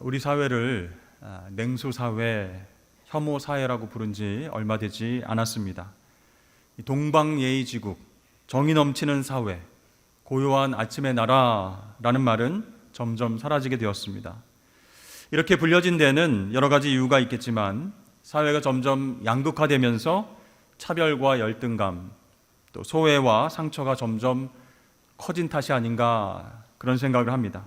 우리 사회를 냉소 사회, 혐오 사회라고 부른 지 얼마 되지 않았습니다. 동방예의지국, 정이 넘치는 사회, 고요한 아침의 나라라는 말은 점점 사라지게 되었습니다. 이렇게 불려진 데는 여러 가지 이유가 있겠지만 사회가 점점 양극화되면서 차별과 열등감, 또 소외와 상처가 점점 커진 탓이 아닌가 그런 생각을 합니다.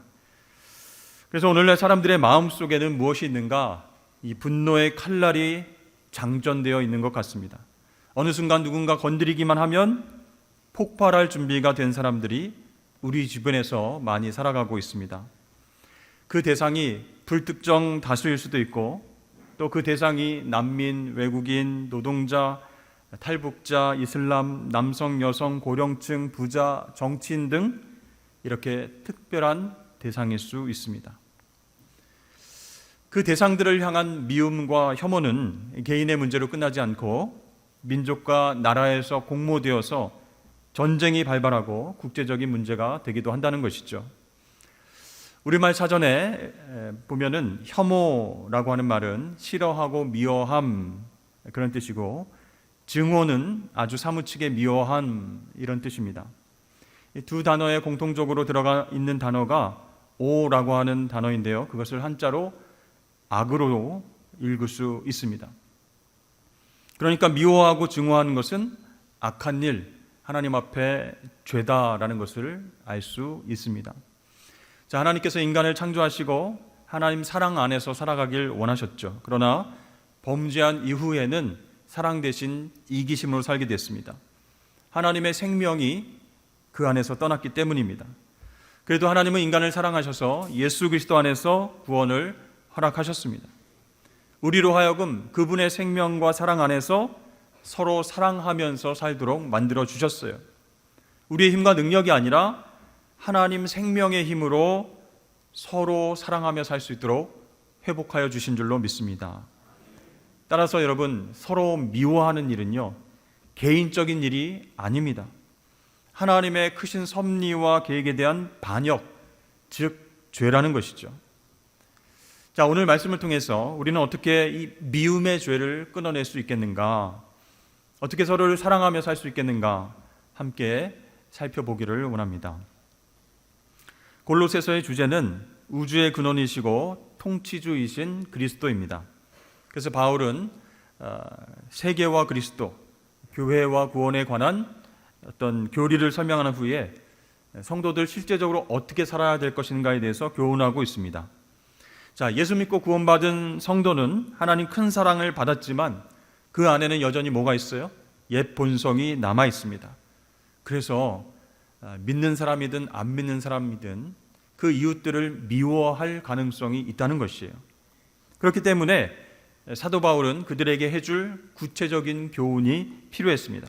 그래서 오늘날 사람들의 마음속에는 무엇이 있는가? 이 분노의 칼날이 장전되어 있는 것 같습니다. 어느 순간 누군가 건드리기만 하면 폭발할 준비가 된 사람들이 우리 주변에서 많이 살아가고 있습니다. 그 대상이 불특정 다수일 수도 있고 또 그 대상이 난민, 외국인, 노동자, 탈북자, 이슬람, 남성, 여성, 고령층, 부자, 정치인 등 이렇게 특별한 대상일 수 있습니다. 그 대상들을 향한 미움과 혐오는 개인의 문제로 끝나지 않고 민족과 나라에서 공모되어서 전쟁이 발발하고 국제적인 문제가 되기도 한다는 것이죠. 우리말 사전에 보면은 혐오라고 하는 말은 싫어하고 미워함 그런 뜻이고 증오는 아주 사무치게 미워함 이런 뜻입니다. 이 두 단어에 공통적으로 들어가 있는 단어가 오라고 하는 단어인데요. 그것을 한자로 악으로 읽을 수 있습니다. 그러니까 미워하고 증오하는 것은 악한 일, 하나님 앞에 죄다라는 것을 알 수 있습니다. 자, 하나님께서 인간을 창조하시고 하나님 사랑 안에서 살아가길 원하셨죠. 그러나 범죄한 이후에는 사랑 대신 이기심으로 살게 됐습니다. 하나님의 생명이 그 안에서 떠났기 때문입니다. 그래도 하나님은 인간을 사랑하셔서 예수 그리스도 안에서 구원을 허락하셨습니다. 우리로 하여금 그분의 생명과 사랑 안에서 서로 사랑하면서 살도록 만들어 주셨어요. 우리의 힘과 능력이 아니라 하나님 생명의 힘으로 서로 사랑하며 살 수 있도록 회복하여 주신 줄로 믿습니다. 따라서 여러분, 서로 미워하는 일은요, 개인적인 일이 아닙니다. 하나님의 크신 섭리와 계획에 대한 반역, 즉 죄라는 것이죠. 자, 오늘 말씀을 통해서 우리는 어떻게 이 미움의 죄를 끊어낼 수 있겠는가? 어떻게 서로를 사랑하며 살 수 있겠는가? 함께 살펴보기를 원합니다. 골로새서의 주제는 우주의 근원이시고 통치주이신 그리스도입니다. 그래서 바울은 세계와 그리스도, 교회와 구원에 관한 어떤 교리를 설명하는 후에 성도들 실제적으로 어떻게 살아야 될 것인가에 대해서 교훈하고 있습니다. 자, 예수 믿고 구원받은 성도는 하나님 큰 사랑을 받았지만 그 안에는 여전히 뭐가 있어요? 옛 본성이 남아 있습니다. 그래서 믿는 사람이든 안 믿는 사람이든 그 이웃들을 미워할 가능성이 있다는 것이에요. 그렇기 때문에 사도 바울은 그들에게 해줄 구체적인 교훈이 필요했습니다.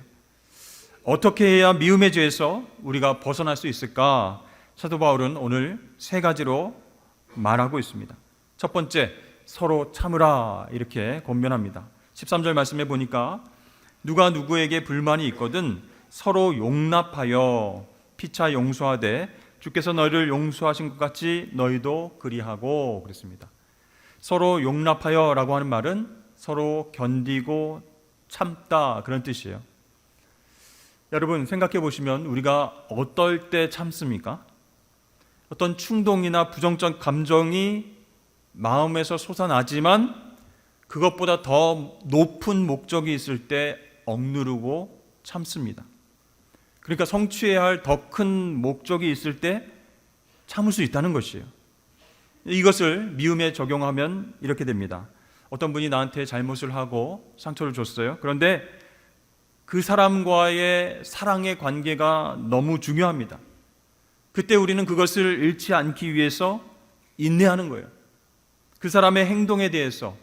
어떻게 해야 미움의 죄에서 우리가 벗어날 수 있을까? 사도 바울은 오늘 세 가지로 말하고 있습니다. 첫 번째, 서로 참으라 이렇게 권면합니다. 13절 말씀에 보니까 누가 누구에게 불만이 있거든 서로 용납하여 피차 용서하되 주께서 너희를 용서하신 것 같이 너희도 그리하고 그랬습니다. 서로 용납하여 라고 하는 말은 서로 견디고 참다 그런 뜻이에요. 여러분 생각해 보시면 우리가 어떨 때 참습니까? 어떤 충동이나 부정적 감정이 마음에서 솟아나지만 그것보다 더 높은 목적이 있을 때 억누르고 참습니다. 그러니까 성취해야 할 더 큰 목적이 있을 때 참을 수 있다는 것이에요. 이것을 미움에 적용하면 이렇게 됩니다. 어떤 분이 나한테 잘못을 하고 상처를 줬어요. 그런데 그 사람과의 사랑의 관계가 너무 중요합니다. 그때 우리는 그것을 잃지 않기 위해서 인내하는 거예요. 그 사람의 행동에 대해서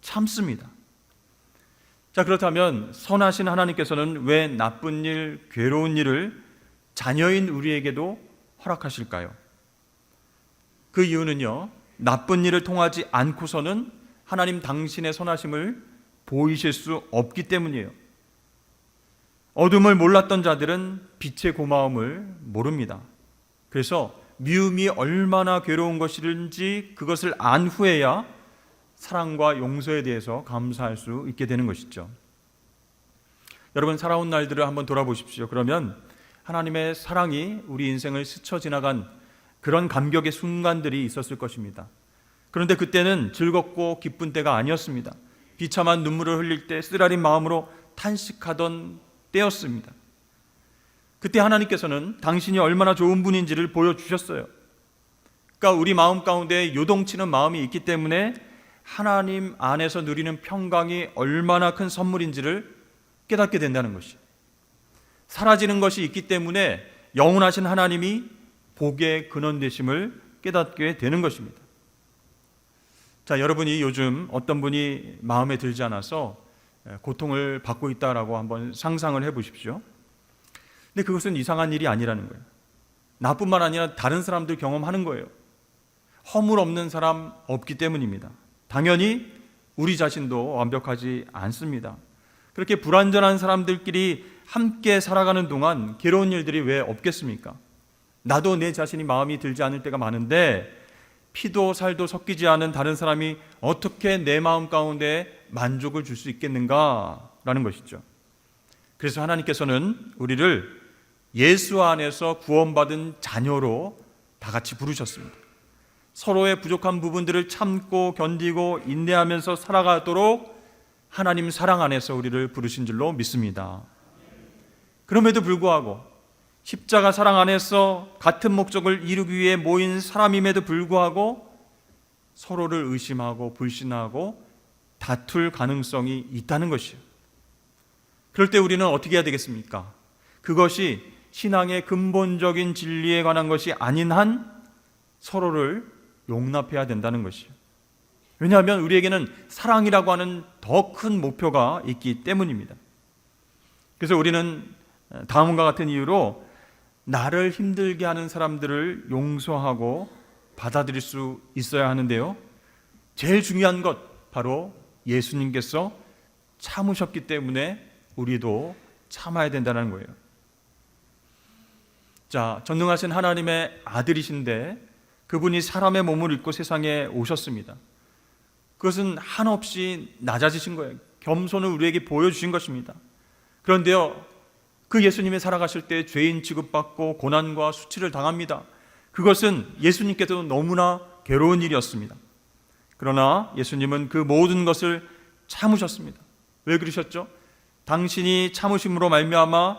참습니다. 자, 그렇다면 선하신 하나님께서는 왜 나쁜 일, 괴로운 일을 자녀인 우리에게도 허락하실까요? 그 이유는요, 나쁜 일을 통하지 않고서는 하나님 당신의 선하심을 보이실 수 없기 때문이에요. 어둠을 몰랐던 자들은 빛의 고마움을 모릅니다. 그래서 미움이 얼마나 괴로운 것인지 그것을 안 후에야 사랑과 용서에 대해서 감사할 수 있게 되는 것이죠. 여러분, 살아온 날들을 한번 돌아보십시오. 그러면 하나님의 사랑이 우리 인생을 스쳐 지나간 그런 감격의 순간들이 있었을 것입니다. 그런데 그때는 즐겁고 기쁜 때가 아니었습니다. 비참한 눈물을 흘릴 때 쓰라린 마음으로 탄식하던 때였습니다. 그때 하나님께서는 당신이 얼마나 좋은 분인지를 보여주셨어요. 그러니까 우리 마음 가운데 요동치는 마음이 있기 때문에 하나님 안에서 누리는 평강이 얼마나 큰 선물인지를 깨닫게 된다는 것이죠. 사라지는 것이 있기 때문에 영원하신 하나님이 복의 근원 되심을 깨닫게 되는 것입니다. 자, 여러분이 요즘 어떤 분이 마음에 들지 않아서 고통을 받고 있다라고 한번 상상을 해보십시오. 근데 그것은 이상한 일이 아니라는 거예요. 나뿐만 아니라 다른 사람들 경험하는 거예요. 허물 없는 사람 없기 때문입니다. 당연히 우리 자신도 완벽하지 않습니다. 그렇게 불완전한 사람들끼리 함께 살아가는 동안 괴로운 일들이 왜 없겠습니까? 나도 내 자신이 마음이 들지 않을 때가 많은데 피도 살도 섞이지 않은 다른 사람이 어떻게 내 마음 가운데 만족을 줄 수 있겠는가라는 것이죠. 그래서 하나님께서는 우리를 예수 안에서 구원받은 자녀로 다 같이 부르셨습니다. 서로의 부족한 부분들을 참고 견디고 인내하면서 살아가도록 하나님 사랑 안에서 우리를 부르신 줄로 믿습니다. 그럼에도 불구하고 십자가 사랑 안에서 같은 목적을 이루기 위해 모인 사람임에도 불구하고 서로를 의심하고 불신하고 다툴 가능성이 있다는 것이에요. 그럴 때 우리는 어떻게 해야 되겠습니까? 그것이 신앙의 근본적인 진리에 관한 것이 아닌 한 서로를 용납해야 된다는 것이에요. 왜냐하면 우리에게는 사랑이라고 하는 더 큰 목표가 있기 때문입니다. 그래서 우리는 다음과 같은 이유로 나를 힘들게 하는 사람들을 용서하고 받아들일 수 있어야 하는데요, 제일 중요한 것 바로 예수님께서 참으셨기 때문에 우리도 참아야 된다는 거예요. 자, 전능하신 하나님의 아들이신데 그분이 사람의 몸을 입고 세상에 오셨습니다. 그것은 한없이 낮아지신 거예요. 겸손을 우리에게 보여주신 것입니다. 그런데요, 그 예수님이 살아가실 때 죄인 취급받고 고난과 수치를 당합니다. 그것은 예수님께도 너무나 괴로운 일이었습니다. 그러나 예수님은 그 모든 것을 참으셨습니다. 왜 그러셨죠? 당신이 참으심으로 말미암아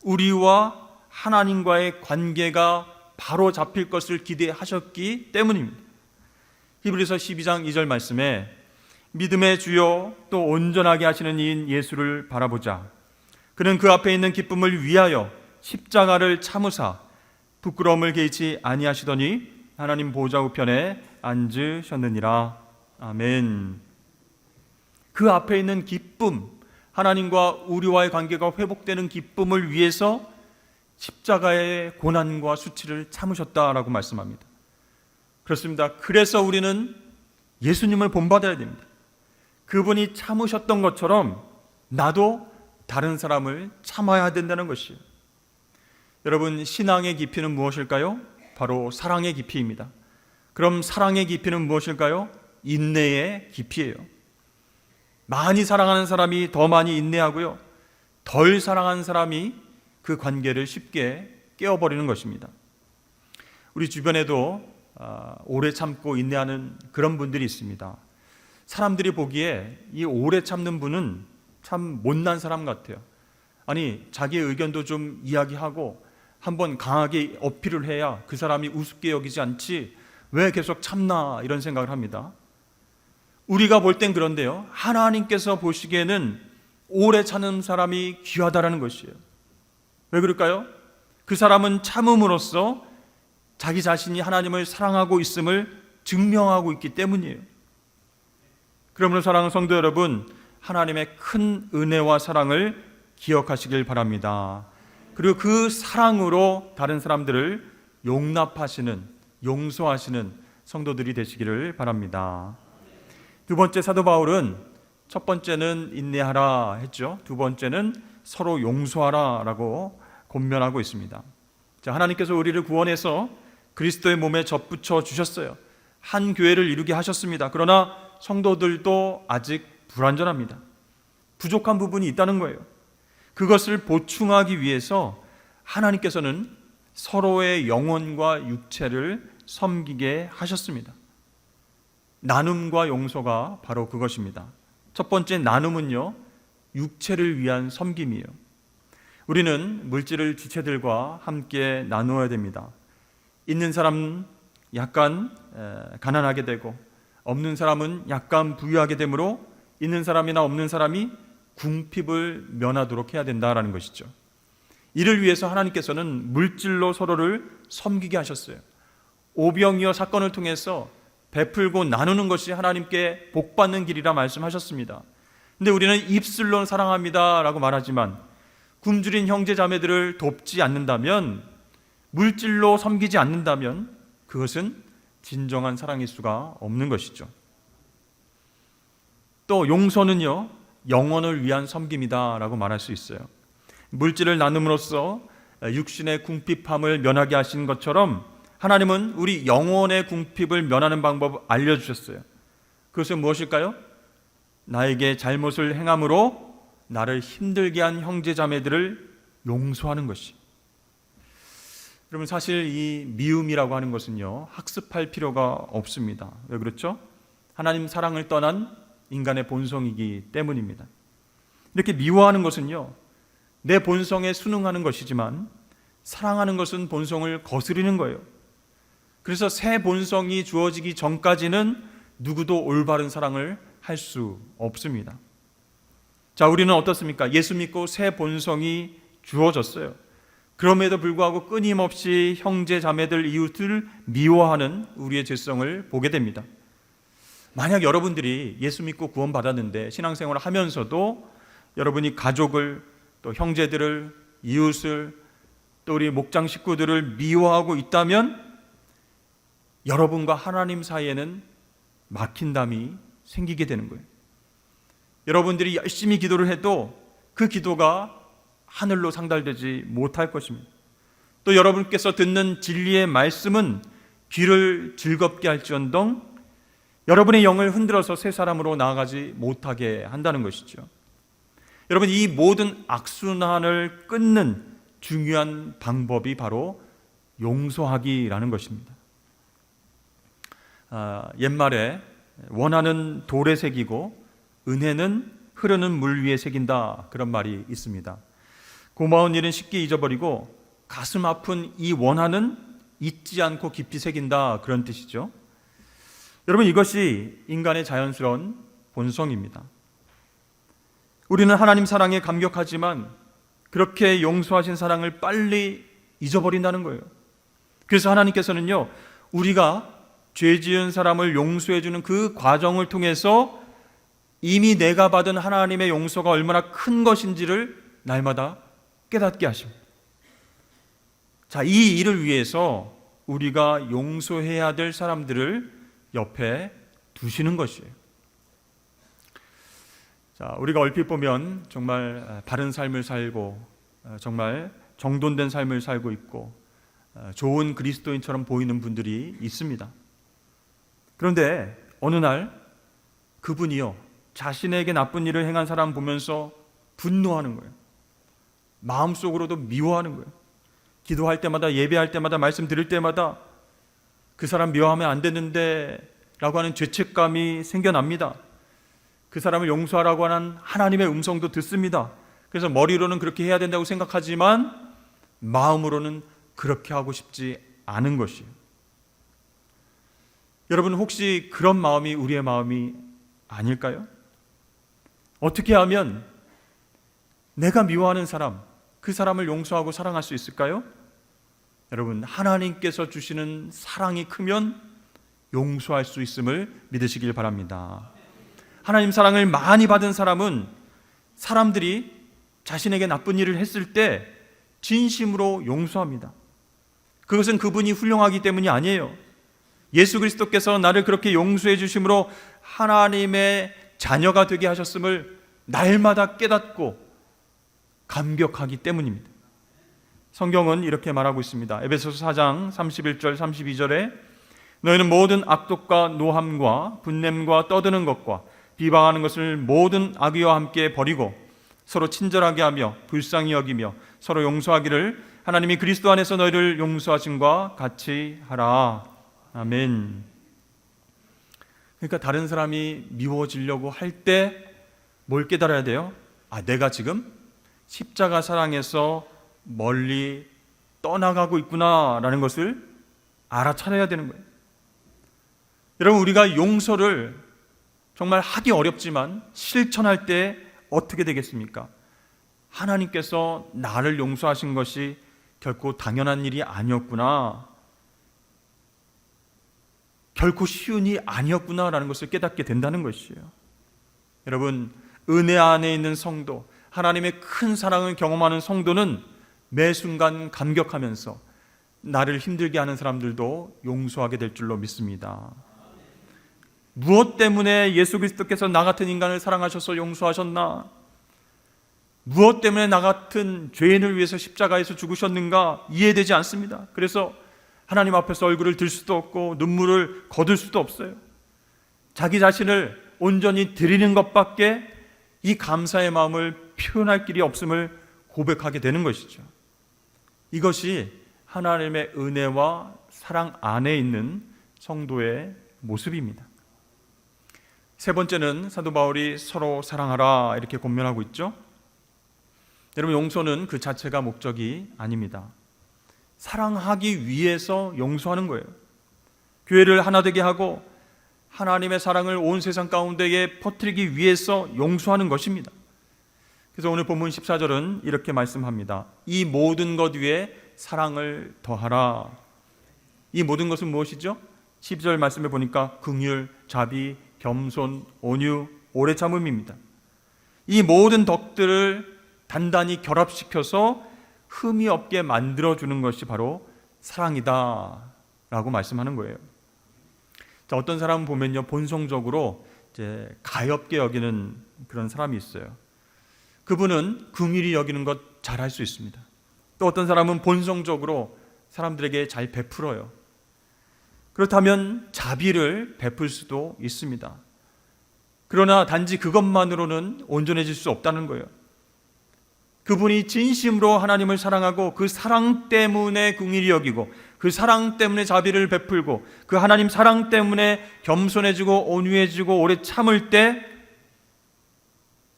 우리와 하나님과의 관계가 바로 잡힐 것을 기대하셨기 때문입니다. 히브리서 12장 2절 말씀에 믿음의 주요 또 온전하게 하시는 이인 예수를 바라보자. 그는 그 앞에 있는 기쁨을 위하여 십자가를 참으사 부끄러움을 개의치 아니하시더니 하나님 보좌 우편에 앉으셨느니라. 아멘. 그 앞에 있는 기쁨, 하나님과 우리와의 관계가 회복되는 기쁨을 위해서 십자가의 고난과 수치를 참으셨다라고 말씀합니다. 그렇습니다. 그래서 우리는 예수님을 본받아야 됩니다. 그분이 참으셨던 것처럼 나도 다른 사람을 참아야 된다는 것이에요. 여러분, 신앙의 깊이는 무엇일까요? 바로 사랑의 깊이입니다. 그럼 사랑의 깊이는 무엇일까요? 인내의 깊이예요. 많이 사랑하는 사람이 더 많이 인내하고요, 덜 사랑하는 사람이 그 관계를 쉽게 깨어버리는 것입니다. 우리 주변에도 오래 참고 인내하는 그런 분들이 있습니다. 사람들이 보기에 이 오래 참는 분은 참 못난 사람 같아요. 아니, 자기의 의견도 좀 이야기하고 한번 강하게 어필을 해야 그 사람이 우습게 여기지 않지 왜 계속 참나, 이런 생각을 합니다. 우리가 볼 땐 그런데요, 하나님께서 보시기에는 오래 참는 사람이 귀하다라는 것이에요. 왜 그럴까요? 그 사람은 참음으로써 자기 자신이 하나님을 사랑하고 있음을 증명하고 있기 때문이에요. 그러므로 사랑하는 성도 여러분, 하나님의 큰 은혜와 사랑을 기억하시길 바랍니다. 그리고 그 사랑으로 다른 사람들을 용납하시는, 용서하시는 성도들이 되시기를 바랍니다. 두 번째, 사도 바울은 첫 번째는 인내하라 했죠. 두 번째는 서로 용서하라 라고 권면하고 있습니다. 자, 하나님께서 우리를 구원해서 그리스도의 몸에 접붙여 주셨어요. 한 교회를 이루게 하셨습니다. 그러나 성도들도 아직 불완전합니다. 부족한 부분이 있다는 거예요. 그것을 보충하기 위해서 하나님께서는 서로의 영혼과 육체를 섬기게 하셨습니다. 나눔과 용서가 바로 그것입니다. 첫 번째 나눔은요, 육체를 위한 섬김이에요. 우리는 물질을 지체들과 함께 나누어야 됩니다. 있는 사람은 약간 가난하게 되고 없는 사람은 약간 부유하게 되므로 있는 사람이나 없는 사람이 궁핍을 면하도록 해야 된다라는 것이죠. 이를 위해서 하나님께서는 물질로 서로를 섬기게 하셨어요. 오병이어 사건을 통해서 베풀고 나누는 것이 하나님께 복받는 길이라 말씀하셨습니다. 근데 우리는 입술로 사랑합니다 라고 말하지만 굶주린 형제 자매들을 돕지 않는다면, 물질로 섬기지 않는다면 그것은 진정한 사랑일 수가 없는 것이죠. 또 용서는요, 영혼을 위한 섬김이다 라고 말할 수 있어요. 물질을 나눔으로써 육신의 궁핍함을 면하게 하신 것처럼 하나님은 우리 영혼의 궁핍을 면하는 방법을 알려주셨어요. 그것은 무엇일까요? 나에게 잘못을 행함으로 나를 힘들게 한 형제 자매들을 용서하는 것이. 여러분, 사실 이 미움이라고 하는 것은요, 학습할 필요가 없습니다. 왜 그렇죠? 하나님 사랑을 떠난 인간의 본성이기 때문입니다. 이렇게 미워하는 것은요, 내 본성에 순응하는 것이지만 사랑하는 것은 본성을 거스르는 거예요. 그래서 새 본성이 주어지기 전까지는 누구도 올바른 사랑을 할 수 없습니다. 자, 우리는 어떻습니까? 예수 믿고 새 본성이 주어졌어요. 그럼에도 불구하고 끊임없이 형제 자매들 이웃을 미워하는 우리의 죄성을 보게 됩니다. 만약 여러분들이 예수 믿고 구원받았는데 신앙생활을 하면서도 여러분이 가족을, 또 형제들을, 이웃을, 또 우리 목장 식구들을 미워하고 있다면 여러분과 하나님 사이에는 막힌담이 생기게 되는 거예요. 여러분들이 열심히 기도를 해도 그 기도가 하늘로 상달되지 못할 것입니다. 또 여러분께서 듣는 진리의 말씀은 귀를 즐겁게 할지언정 여러분의 영을 흔들어서 새 사람으로 나아가지 못하게 한다는 것이죠. 여러분, 이 모든 악순환을 끊는 중요한 방법이 바로 용서하기라는 것입니다. 옛말에 원하는 돌에 새기고 은혜는 흐르는 물 위에 새긴다, 그런 말이 있습니다. 고마운 일은 쉽게 잊어버리고 가슴 아픈 이 원한은 잊지 않고 깊이 새긴다, 그런 뜻이죠. 여러분, 이것이 인간의 자연스러운 본성입니다. 우리는 하나님 사랑에 감격하지만 그렇게 용서하신 사랑을 빨리 잊어버린다는 거예요. 그래서 하나님께서는요, 우리가 죄 지은 사람을 용서해주는 그 과정을 통해서 이미 내가 받은 하나님의 용서가 얼마나 큰 것인지를 날마다 깨닫게 하십니다. 자, 이 일을 위해서 우리가 용서해야 될 사람들을 옆에 두시는 것이에요. 자, 우리가 얼핏 보면 정말 바른 삶을 살고 정말 정돈된 삶을 살고 있고 좋은 그리스도인처럼 보이는 분들이 있습니다. 그런데 어느 날 그분이요, 자신에게 나쁜 일을 행한 사람 보면서 분노하는 거예요. 마음속으로도 미워하는 거예요. 기도할 때마다, 예배할 때마다, 말씀 드릴 때마다 그 사람 미워하면 안 되는데 라고 하는 죄책감이 생겨납니다. 그 사람을 용서하라고 하는 하나님의 음성도 듣습니다. 그래서 머리로는 그렇게 해야 된다고 생각하지만 마음으로는 그렇게 하고 싶지 않은 것이에요. 여러분, 혹시 그런 마음이 우리의 마음이 아닐까요? 어떻게 하면 내가 미워하는 사람, 그 사람을 용서하고 사랑할 수 있을까요? 여러분, 하나님께서 주시는 사랑이 크면 용서할 수 있음을 믿으시길 바랍니다. 하나님 사랑을 많이 받은 사람은 사람들이 자신에게 나쁜 일을 했을 때 진심으로 용서합니다. 그것은 그분이 훌륭하기 때문이 아니에요. 예수 그리스도께서 나를 그렇게 용서해 주심으로 하나님의 자녀가 되게 하셨음을 날마다 깨닫고 감격하기 때문입니다. 성경은 이렇게 말하고 있습니다. 에베소서 4장 31절 32절에 너희는 모든 악독과 노함과 분냄과 떠드는 것과 비방하는 것을 모든 악의와 함께 버리고 서로 친절하게 하며 불쌍히 여기며 서로 용서하기를 하나님이 그리스도 안에서 너희를 용서하심과 같이 하라. 아멘. 그러니까 다른 사람이 미워지려고 할 때 뭘 깨달아야 돼요? 내가 지금 십자가 사랑에서 멀리 떠나가고 있구나라는 것을 알아차려야 되는 거예요. 여러분, 우리가 용서를 정말 하기 어렵지만 실천할 때 어떻게 되겠습니까? 하나님께서 나를 용서하신 것이 결코 당연한 일이 아니었구나, 결코 쉬운 일이 아니었구나라는 것을 깨닫게 된다는 것이에요. 여러분, 은혜 안에 있는 성도, 하나님의 큰 사랑을 경험하는 성도는 매 순간 감격하면서 나를 힘들게 하는 사람들도 용서하게 될 줄로 믿습니다. 무엇 때문에 예수 그리스도께서 나 같은 인간을 사랑하셔서 용서하셨나? 무엇 때문에 나 같은 죄인을 위해서 십자가에서 죽으셨는가? 이해되지 않습니다. 그래서 하나님 앞에서 얼굴을 들 수도 없고 눈물을 거둘 수도 없어요. 자기 자신을 온전히 드리는 것밖에 이 감사의 마음을 표현할 길이 없음을 고백하게 되는 것이죠. 이것이 하나님의 은혜와 사랑 안에 있는 성도의 모습입니다. 세 번째는 사도 바울이 서로 사랑하라 이렇게 권면하고 있죠. 여러분, 용서는 그 자체가 목적이 아닙니다. 사랑하기 위해서 용서하는 거예요. 교회를 하나 되게 하고 하나님의 사랑을 온 세상 가운데에 퍼뜨리기 위해서 용서하는 것입니다. 그래서 오늘 본문 14절은 이렇게 말씀합니다. 이 모든 것 위에 사랑을 더하라. 이 모든 것은 무엇이죠? 12절 말씀에 보니까 긍휼, 자비, 겸손, 온유, 오래 참음입니다. 이 모든 덕들을 단단히 결합시켜서 흠이 없게 만들어주는 것이 바로 사랑이다 라고 말씀하는 거예요. 자, 어떤 사람은 보면요, 본성적으로 이제 가엾게 여기는 그런 사람이 있어요. 그분은 긍휼히 여기는 것 잘할 수 있습니다. 또 어떤 사람은 본성적으로 사람들에게 잘 베풀어요. 그렇다면 자비를 베풀 수도 있습니다. 그러나 단지 그것만으로는 온전해질 수 없다는 거예요. 그분이 진심으로 하나님을 사랑하고 그 사랑 때문에 긍휼히 여기고 그 사랑 때문에 자비를 베풀고 그 하나님 사랑 때문에 겸손해지고 온유해지고 오래 참을 때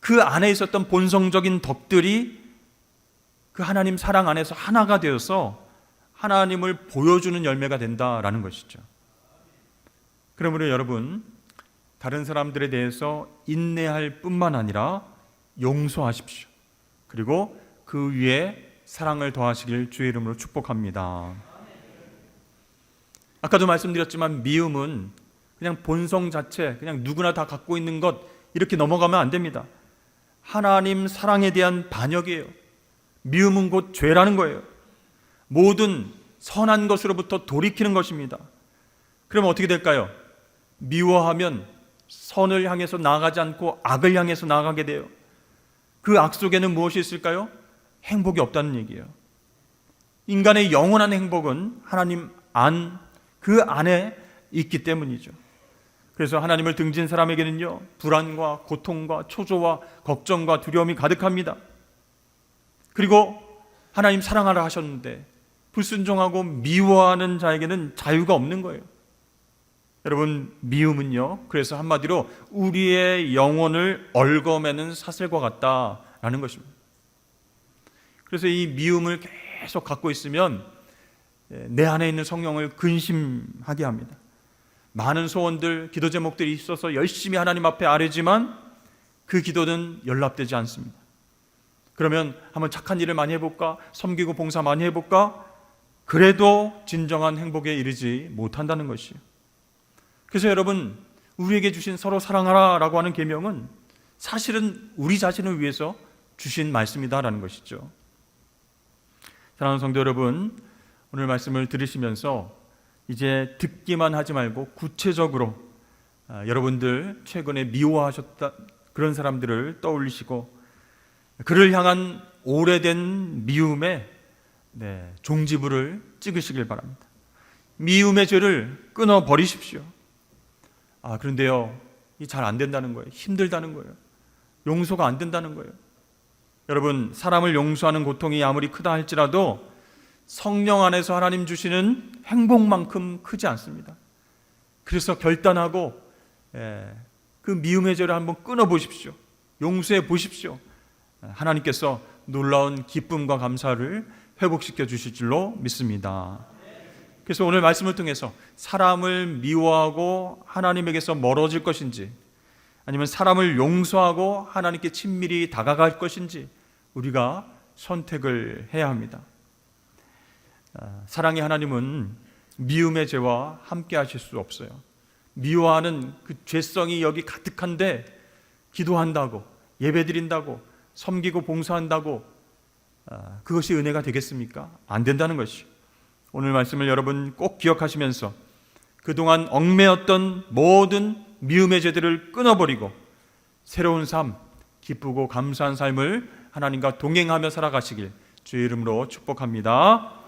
그 안에 있었던 본성적인 덕들이 그 하나님 사랑 안에서 하나가 되어서 하나님을 보여주는 열매가 된다라는 것이죠. 그러므로 여러분, 다른 사람들에 대해서 인내할 뿐만 아니라 용서하십시오. 그리고 그 위에 사랑을 더하시길 주의 이름으로 축복합니다. 아까도 말씀드렸지만 미움은 그냥 본성 자체, 그냥 누구나 다 갖고 있는 것 이렇게 넘어가면 안 됩니다. 하나님 사랑에 대한 반역이에요. 미움은 곧 죄라는 거예요. 모든 선한 것으로부터 돌이키는 것입니다. 그럼 어떻게 될까요? 미워하면 선을 향해서 나아가지 않고 악을 향해서 나아가게 돼요. 그 악 속에는 무엇이 있을까요? 행복이 없다는 얘기예요. 인간의 영원한 행복은 하나님 그 안에 있기 때문이죠. 그래서 하나님을 등진 사람에게는요, 불안과 고통과 초조와 걱정과 두려움이 가득합니다. 그리고 하나님 사랑하라 하셨는데 불순종하고 미워하는 자에게는 자유가 없는 거예요. 여러분, 미움은요, 그래서 한마디로 우리의 영혼을 얽어매는 사슬과 같다라는 것입니다. 그래서 이 미움을 계속 갖고 있으면 내 안에 있는 성령을 근심하게 합니다. 많은 소원들, 기도 제목들이 있어서 열심히 하나님 앞에 아뢰지만 그 기도는 연락되지 않습니다. 그러면 한번 착한 일을 많이 해볼까? 섬기고 봉사 많이 해볼까? 그래도 진정한 행복에 이르지 못한다는 것이에요. 그래서 여러분, 우리에게 주신 서로 사랑하라 라고 하는 계명은 사실은 우리 자신을 위해서 주신 말씀이다라는 것이죠. 사랑하는 성도 여러분, 오늘 말씀을 들으시면서 이제 듣기만 하지 말고 구체적으로 여러분들 최근에 미워하셨다 그런 사람들을 떠올리시고 그를 향한 오래된 미움에 종지부를 찍으시길 바랍니다. 미움의 죄를 끊어 버리십시오. 그런데요, 이 잘 안 된다는 거예요. 힘들다는 거예요. 용서가 안 된다는 거예요. 여러분, 사람을 용서하는 고통이 아무리 크다 할지라도 성령 안에서 하나님 주시는 행복만큼 크지 않습니다. 그래서 결단하고 그 미움의 죄를 한번 끊어 보십시오. 용서해 보십시오. 하나님께서 놀라운 기쁨과 감사를 회복시켜 주실 줄로 믿습니다. 그래서 오늘 말씀을 통해서 사람을 미워하고 하나님에게서 멀어질 것인지, 아니면 사람을 용서하고 하나님께 친밀히 다가갈 것인지 우리가 선택을 해야 합니다. 사랑의 하나님은 미움의 죄와 함께 하실 수 없어요. 미워하는 그 죄성이 여기 가득한데 기도한다고, 예배드린다고, 섬기고 봉사한다고 그것이 은혜가 되겠습니까? 안 된다는 것이죠. 오늘 말씀을 여러분 꼭 기억하시면서 그동안 얽매였던 모든 미움의 죄들을 끊어버리고 새로운 삶, 기쁘고 감사한 삶을 하나님과 동행하며 살아가시길 주의 이름으로 축복합니다.